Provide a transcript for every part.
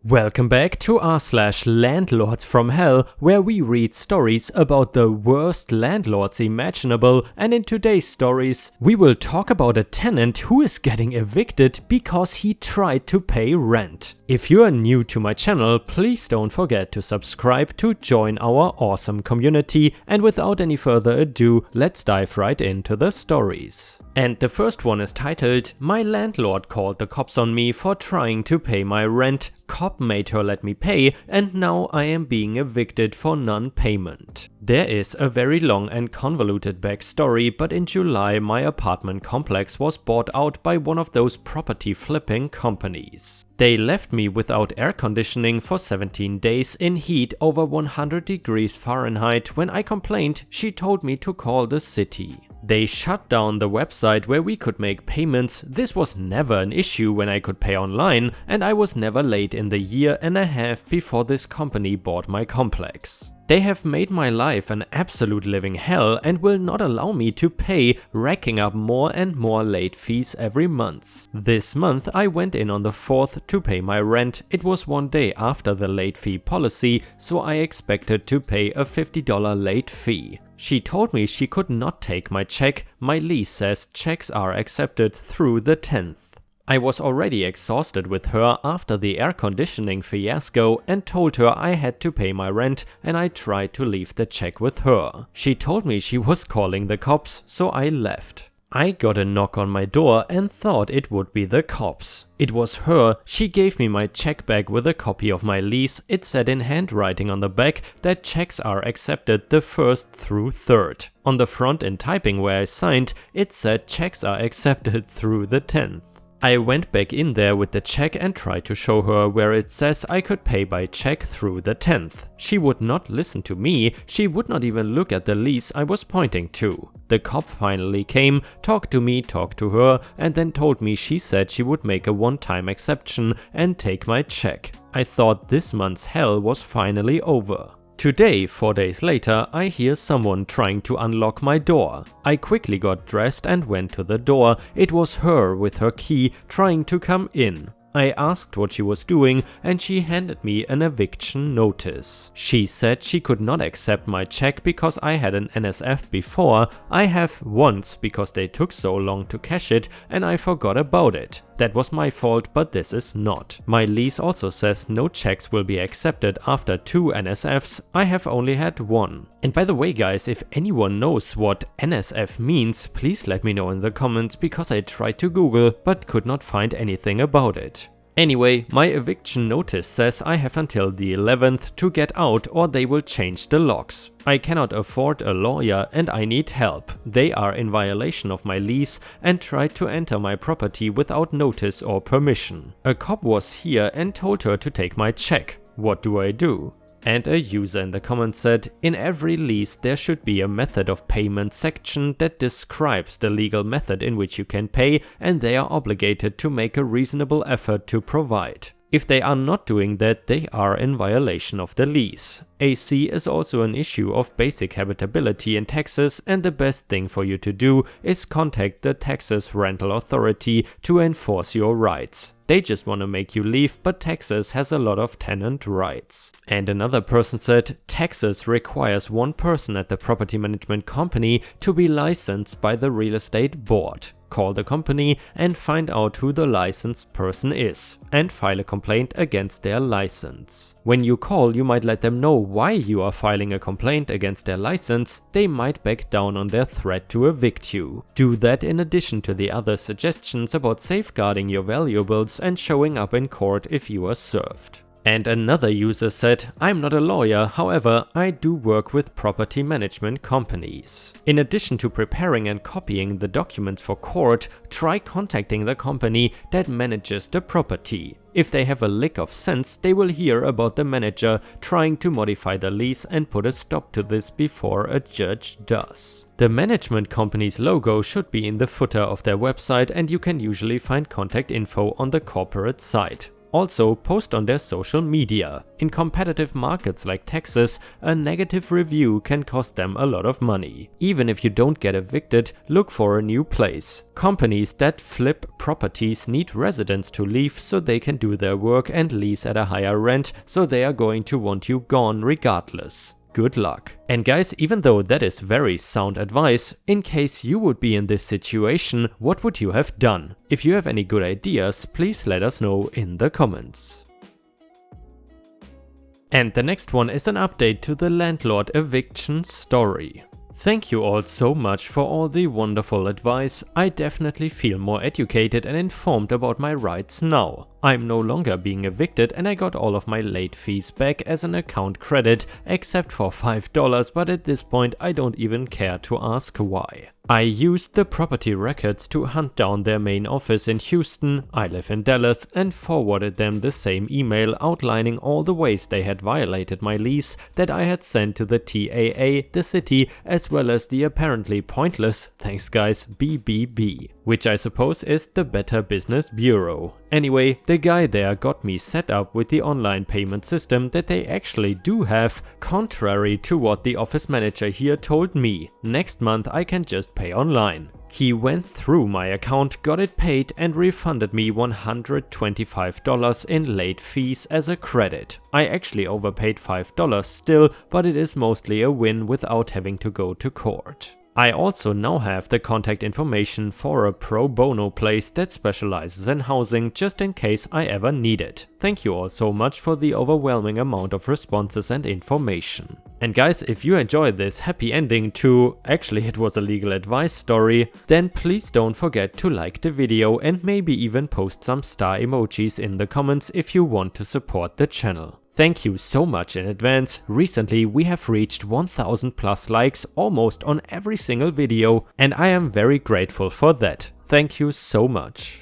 Welcome back to r/Landlords from Hell, where we read stories about the worst landlords imaginable, and in today's stories we will talk about a tenant who is getting evicted because he tried to pay rent. If you are new to my channel, please don't forget to subscribe to join our awesome community, and without any further ado, let's dive right into the stories. And the first one is titled, "My landlord called the cops on me for trying to pay my rent. Cop made her let me pay, and now I am being evicted for non-payment." There is a very long and convoluted backstory, but in July my apartment complex was bought out by one of those property flipping companies. They left me without air conditioning for 17 days in heat over 100 degrees Fahrenheit. When I complained, she told me to call the city. They shut down the website where we could make payments. This was never an issue when I could pay online, and I was never late in the year and a half before this company bought my complex. They have made my life an absolute living hell and will not allow me to pay, racking up more and more late fees every month. This month I went in on the 4th to pay my rent. It was one day after the late fee policy, so I expected to pay a $50 late fee. She told me she could not take my check. My lease says checks are accepted through the 10th. I was already exhausted with her after the air conditioning fiasco and told her I had to pay my rent, and I tried to leave the check with her. She told me she was calling the cops, so I left. I got a knock on my door and thought it would be the cops. It was her. She gave me my check back with a copy of my lease. It said in handwriting on the back that checks are accepted the 1st through 3rd. On the front in typing where I signed, it said checks are accepted through the 10th. I went back in there with the check and tried to show her where it says I could pay by check through the 10th. She would not listen to me. She would not even look at the lease I was pointing to. The cop finally came, talked to me, talked to her, and then told me she said she would make a one-time exception and take my check. I thought this month's hell was finally over. Today, 4 days later, I hear someone trying to unlock my door. I quickly got dressed and went to the door. It was her with her key trying to come in. I asked what she was doing, and she handed me an eviction notice. She said she could not accept my check because I had an NSF before. I have once because they took so long to cash it and I forgot about it. That was my fault, but this is not. My lease also says no checks will be accepted after 2 NSFs. I have only had 1. And by the way guys, if anyone knows what NSF means, please let me know in the comments, because I tried to Google but could not find anything about it. Anyway, my eviction notice says I have until the 11th to get out or they will change the locks. I cannot afford a lawyer and I need help. They are in violation of my lease and tried to enter my property without notice or permission. A cop was here and told her to take my check. What do I do? And a user in the comments said, in every lease there should be a method of payment section that describes the legal method in which you can pay, and they are obligated to make a reasonable effort to provide. If they are not doing that, they are in violation of the lease. AC is also an issue of basic habitability in Texas, and the best thing for you to do is contact the Texas Rental Authority to enforce your rights. They just want to make you leave, but Texas has a lot of tenant rights. And another person said, Texas requires one person at the property management company to be licensed by the real estate board. Call the company and find out who the licensed person is, and file a complaint against their license. When you call, you might let them know why you are filing a complaint against their license. They might back down on their threat to evict you. Do that in addition to the other suggestions about safeguarding your valuables and showing up in court if you are served. And another user said, I'm not a lawyer, however, I do work with property management companies. In addition to preparing and copying the documents for court, try contacting the company that manages the property. If they have a lick of sense, they will hear about the manager trying to modify the lease and put a stop to this before a judge does. The management company's logo should be in the footer of their website, and you can usually find contact info on the corporate site. Also post on their social media. In competitive markets like Texas, a negative review can cost them a lot of money. Even if you don't get evicted, look for a new place. Companies that flip properties need residents to leave so they can do their work and lease at a higher rent, so they are going to want you gone regardless. Good luck. And guys, even though that is very sound advice, in case you would be in this situation, what would you have done? If you have any good ideas, please let us know in the comments. And the next one is an update to the landlord eviction story. Thank you all so much for all the wonderful advice. I definitely feel more educated and informed about my rights now. I'm no longer being evicted and I got all of my late fees back as an account credit, except for $5, but at this point I don't even care to ask why. I used the property records to hunt down their main office in Houston, I live in Dallas, and forwarded them the same email outlining all the ways they had violated my lease that I had sent to the TAA, the city, as well as the apparently pointless, thanks guys, BBB, which I suppose is the Better Business Bureau. Anyway, the guy there got me set up with the online payment system that they actually do have, contrary to what the office manager here told me. Next month I can just pay online. He went through my account, got it paid and refunded me $125 in late fees as a credit. I actually overpaid $5 still, but it is mostly a win without having to go to court. I also now have the contact information for a pro bono place that specializes in housing just in case I ever need it. Thank you all so much for the overwhelming amount of responses and information. And guys, if you enjoyed this happy ending to, actually it was a legal advice story, then please don't forget to like the video and maybe even post some star emojis in the comments if you want to support the channel. Thank you so much in advance. Recently we have reached 1000 plus likes almost on every single video and I am very grateful for that. Thank you so much.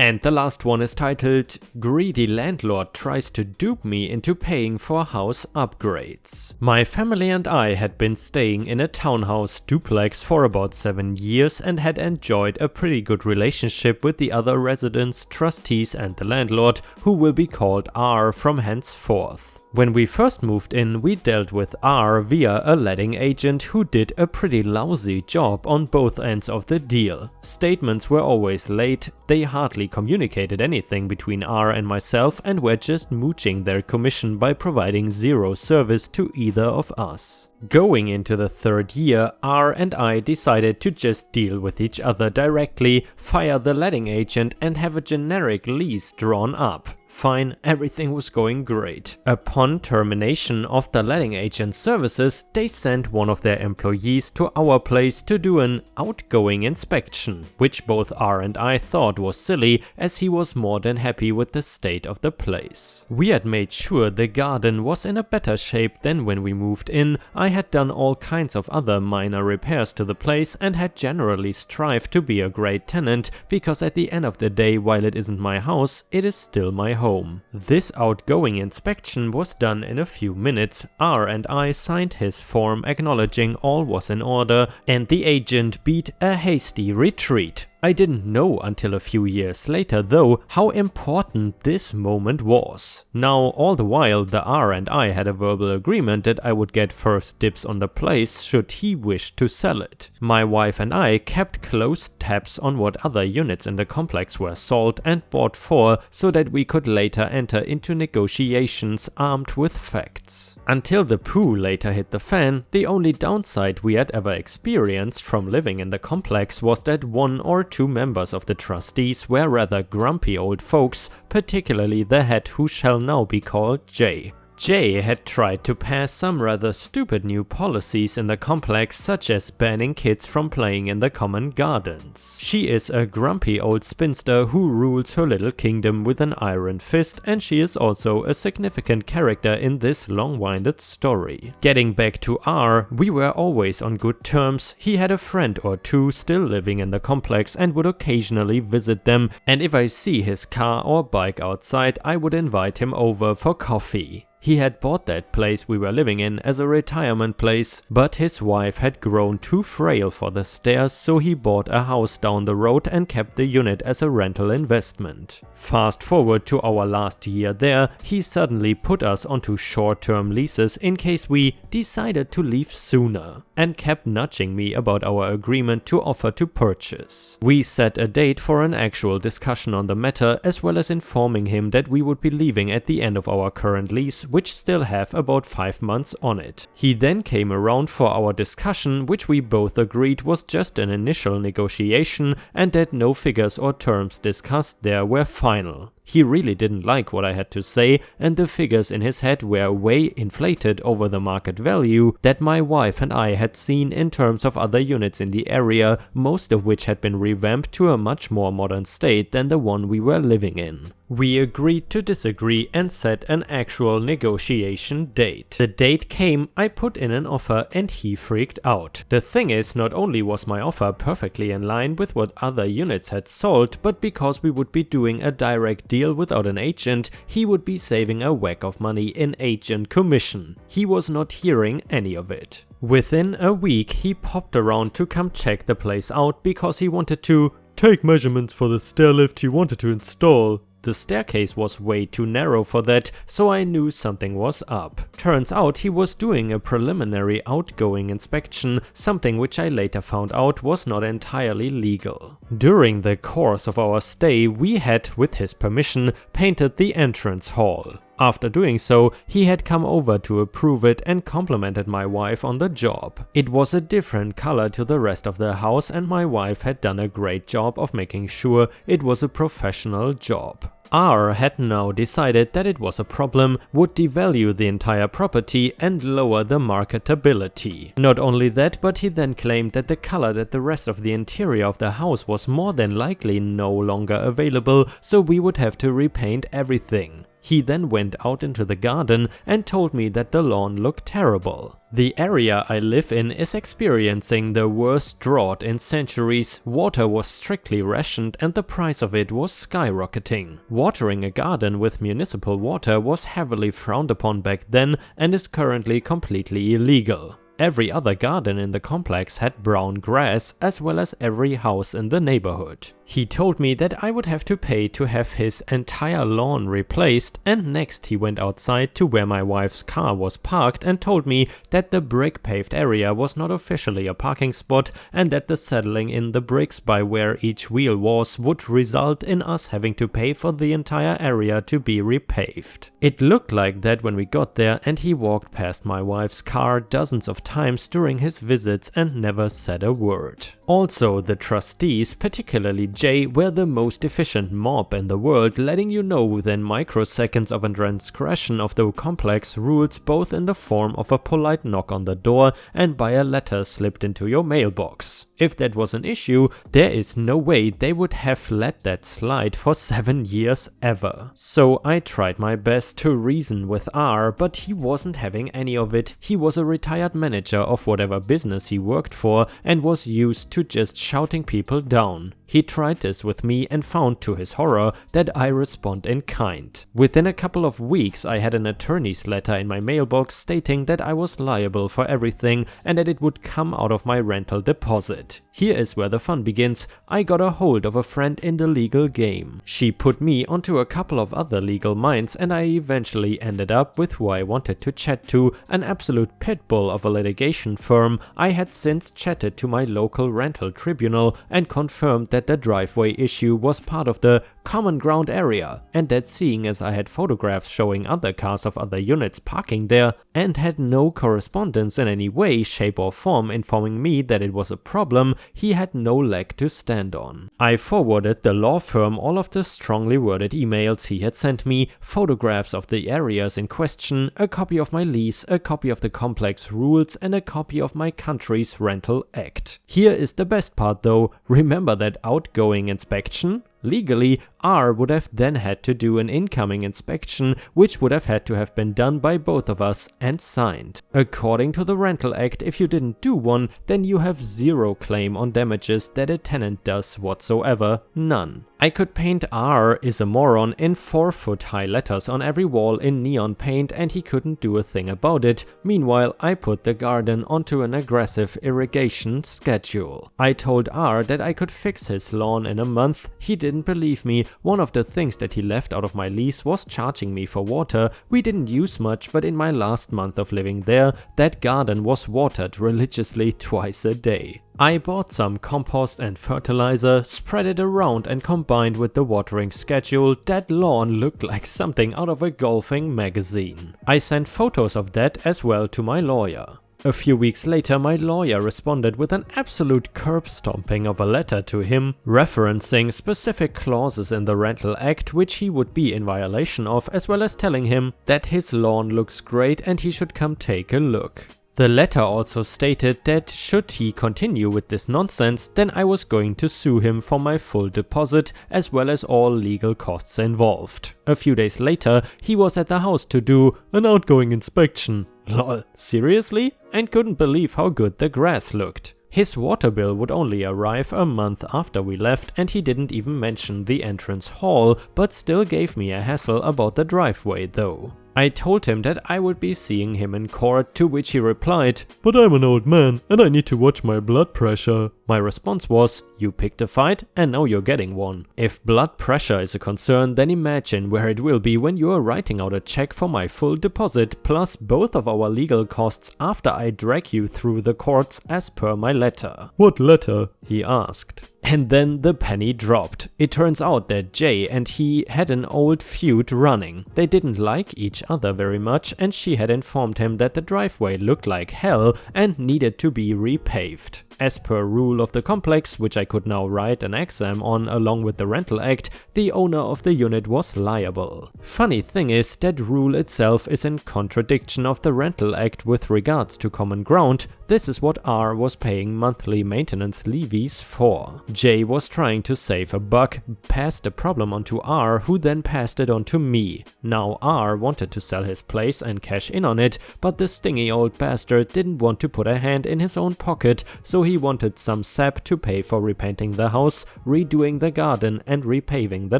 And the last one is titled, Greedy Landlord Tries to Dupe Me into Paying for House Upgrades. My family and I had been staying in a townhouse duplex for about 7 years and had enjoyed a pretty good relationship with the other residents, trustees and the landlord, who will be called R from henceforth. When we first moved in, we dealt with R via a letting agent who did a pretty lousy job on both ends of the deal. Statements were always late, they hardly communicated anything between R and myself and were just mooching their commission by providing zero service to either of us. Going into the 3rd year, R and I decided to just deal with each other directly, fire the letting agent and have a generic lease drawn up. Fine, everything was going great. Upon termination of the letting agent's services, they sent one of their employees to our place to do an outgoing inspection, which both R and I thought was silly as he was more than happy with the state of the place. We had made sure the garden was in a better shape than when we moved in. I had done all kinds of other minor repairs to the place and had generally strived to be a great tenant, because at the end of the day, while it isn't my house, it is still my home. This outgoing inspection was done in a few minutes. R and I signed his form acknowledging all was in order, and the agent beat a hasty retreat. I didn't know until a few years later though how important this moment was. Now all the while the R and I had a verbal agreement that I would get first dibs on the place should he wish to sell it. My wife and I kept close tabs on what other units in the complex were sold and bought for, so that we could later enter into negotiations armed with facts. Until the poo later hit the fan, the only downside we had ever experienced from living in the complex was that 1 or 2 members of the trustees were rather grumpy old folks, particularly the head, who shall now be called Jay. Jay had tried to pass some rather stupid new policies in the complex, such as banning kids from playing in the common gardens. She is a grumpy old spinster who rules her little kingdom with an iron fist, and she is also a significant character in this long-winded story. Getting back to R, we were always on good terms. He had a friend or two still living in the complex and would occasionally visit them, and if I see his car or bike outside, I would invite him over for coffee. He had bought that place we were living in as a retirement place, but his wife had grown too frail for the stairs, so he bought a house down the road and kept the unit as a rental investment. Fast forward to our last year there, he suddenly put us onto short-term leases in case we decided to leave sooner, and kept nudging me about our agreement to offer to purchase. We set a date for an actual discussion on the matter, as well as informing him that we would be leaving at the end of our current lease, which still have about 5 months on it. He then came around for our discussion, which we both agreed was just an initial negotiation and that no figures or terms discussed there were final. He really didn't like what I had to say, and the figures in his head were way inflated over the market value that my wife and I had seen in terms of other units in the area, most of which had been revamped to a much more modern state than the one we were living in. We agreed to disagree and set an actual negotiation date. The date came, I put in an offer, and he freaked out. The thing is, not only was my offer perfectly in line with what other units had sold, but because we would be doing a direct deal without an agent, he would be saving a whack of money in agent commission. He was not hearing any of it. Within a week, he popped around to come check the place out because he wanted to take measurements for the stair lift he wanted to install. The staircase was way too narrow for that, so I knew something was up. Turns out he was doing a preliminary outgoing inspection, something which I later found out was not entirely legal. During the course of our stay, we had, with his permission, painted the entrance hall. After doing so, he had come over to approve it and complimented my wife on the job. It was a different color to the rest of the house, and my wife had done a great job of making sure it was a professional job. R had now decided that it was a problem, would devalue the entire property and lower the marketability. Not only that, but he then claimed that the color that the rest of the interior of the house was more than likely no longer available, so we would have to repaint everything. He then went out into the garden and told me that the lawn looked terrible. The area I live in is experiencing the worst drought in centuries. Water was strictly rationed and the price of it was skyrocketing. Watering a garden with municipal water was heavily frowned upon back then and is currently completely illegal. Every other garden in the complex had brown grass, as well as every house in the neighborhood. He told me that I would have to pay to have his entire lawn replaced, and next he went outside to where my wife's car was parked and told me that the brick paved area was not officially a parking spot and that the settling in the bricks by where each wheel was would result in us having to pay for the entire area to be repaved. It looked like that when we got there, and he walked past my wife's car dozens of times during his visits and never said a word. Also, the trustees, particularly Jay, were the most efficient mob in the world, letting you know within microseconds of a transgression of the complex rules, both in the form of a polite knock on the door and by a letter slipped into your mailbox. If that was an issue, there is no way they would have let that slide for 7 years ever. So I tried my best to reason with R, but he wasn't having any of it. He was a retired manager of whatever business he worked for and was used to just shouting people down. He tried this with me and found to his horror that I respond in kind. Within a couple of weeks I had an attorney's letter in my mailbox stating that I was liable for everything and that it would come out of my rental deposit. Here is where the fun begins. I got a hold of a friend in the legal game. She put me onto a couple of other legal minds and I eventually ended up with who I wanted to chat to, an absolute pit bull of a litigation firm. I had since chatted to my local rental tribunal and confirmed that the driveway issue was part of the common ground area, and that seeing as I had photographs showing other cars of other units parking there and had no correspondence in any way, shape or form informing me that it was a problem, he had no leg to stand on. I forwarded the law firm all of the strongly worded emails he had sent me, photographs of the areas in question, a copy of my lease, a copy of the complex rules and a copy of my country's rental act. Here is the best part though, remember that outgoing inspection? Legally, R would have then had to do an incoming inspection, which would have had to have been done by both of us and signed. According to the Rental Act, if you didn't do one, then you have zero claim on damages that a tenant does whatsoever, none. I could paint R is a moron in 4-foot high letters on every wall in neon paint and he couldn't do a thing about it. Meanwhile, I put the garden onto an aggressive irrigation schedule. I told R that I could fix his lawn in a month. He didn't believe me. One of the things that he left out of my lease was charging me for water. We didn't use much, but in my last month of living there, that garden was watered religiously twice a day. I bought some compost and fertilizer, spread it around, and combined with the watering schedule, that lawn looked like something out of a golfing magazine. I sent photos of that as well to my lawyer. A few weeks later, my lawyer responded with an absolute curb stomping of a letter to him, referencing specific clauses in the Rental Act which he would be in violation of, as well as telling him that his lawn looks great and he should come take a look. The letter also stated that should he continue with this nonsense, then I was going to sue him for my full deposit as well as all legal costs involved. A few days later, he was at the house to do an outgoing inspection. Lol, seriously? And couldn't believe how good the grass looked. His water bill would only arrive a month after we left and he didn't even mention the entrance hall, but still gave me a hassle about the driveway though. I told him that I would be seeing him in court, to which he replied, "But I'm an old man and I need to watch my blood pressure." My response was, "You picked a fight and now you're getting one." If blood pressure is a concern, then imagine where it will be when you are writing out a check for my full deposit plus both of our legal costs after I drag you through the courts as per my letter. "What letter?" he asked. And then the penny dropped. It turns out that Jay and he had an old feud running. They didn't like each other very much and she had informed him that the driveway looked like hell and needed to be repaved. As per rule of the complex, which I could now write an exam on along with the Rental Act, the owner of the unit was liable. Funny thing is, that rule itself is in contradiction of the Rental Act with regards to common ground. This is what R was paying monthly maintenance levies for. J was trying to save a buck, passed the problem onto R, who then passed it on to me. Now R wanted to sell his place and cash in on it, but the stingy old bastard didn't want to put a hand in his own pocket, so he wanted some sap to pay for repainting the house, redoing the garden and repaving the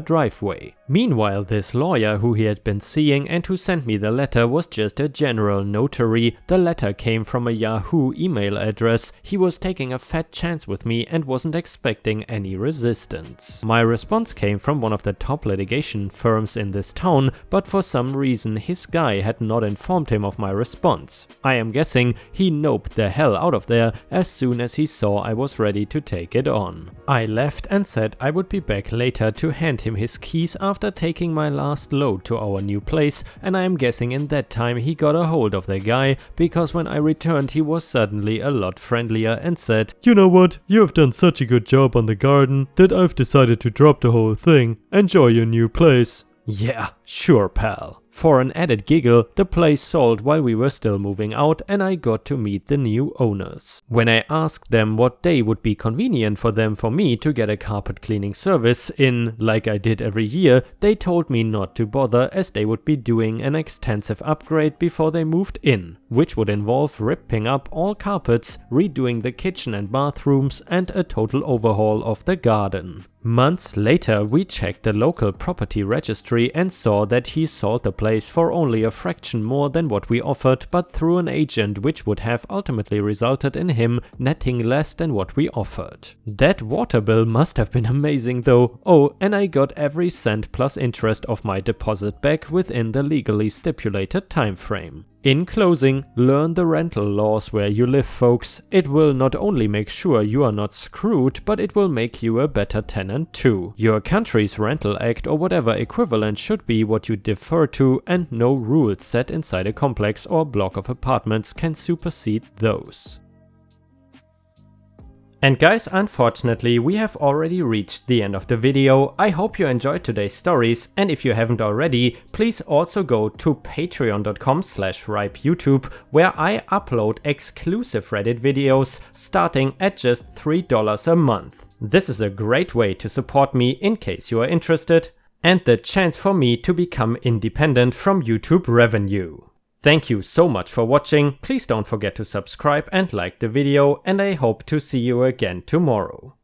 driveway. Meanwhile, this lawyer who he had been seeing and who sent me the letter was just a general notary. The letter came from a Yahoo email address. He was taking a fat chance with me and wasn't expecting any resistance. My response came from one of the top litigation firms in this town, but for some reason his guy had not informed him of my response. I am guessing he noped the hell out of there as soon as he saw I was ready to take it on. I left and said I would be back later to hand him his keys after taking my last load to our new place, and I am guessing in that time he got a hold of the guy, because when I returned he was suddenly a lot friendlier and said, "You know what, you have done such a good job on the garden that I've decided to drop the whole thing. Enjoy your new place." Yeah, sure pal. For an added giggle, the place sold while we were still moving out and I got to meet the new owners. When I asked them what day would be convenient for me to get a carpet cleaning service in, like I did every year, they told me not to bother as they would be doing an extensive upgrade before they moved in, which would involve ripping up all carpets, redoing the kitchen and bathrooms, and a total overhaul of the garden. Months later, we checked the local property registry and saw that he sold the place for only a fraction more than what we offered, but through an agent, which would have ultimately resulted in him netting less than what we offered. That water bill must have been amazing though. Oh, and I got every cent plus interest of my deposit back within the legally stipulated time frame. In closing, learn the rental laws where you live, folks. It will not only make sure you are not screwed, but it will make you a better tenant too. Your country's rental act or whatever equivalent should be what you defer to, and no rules set inside a complex or block of apartments can supersede those. And guys, unfortunately, we have already reached the end of the video. I hope you enjoyed today's stories, and if you haven't already, please also go to patreon.com/ripeyoutube, where I upload exclusive Reddit videos starting at just $3 a month. This is a great way to support me in case you are interested, and the chance for me to become independent from YouTube revenue. Thank you so much for watching. Please don't forget to subscribe and like the video, and I hope to see you again tomorrow.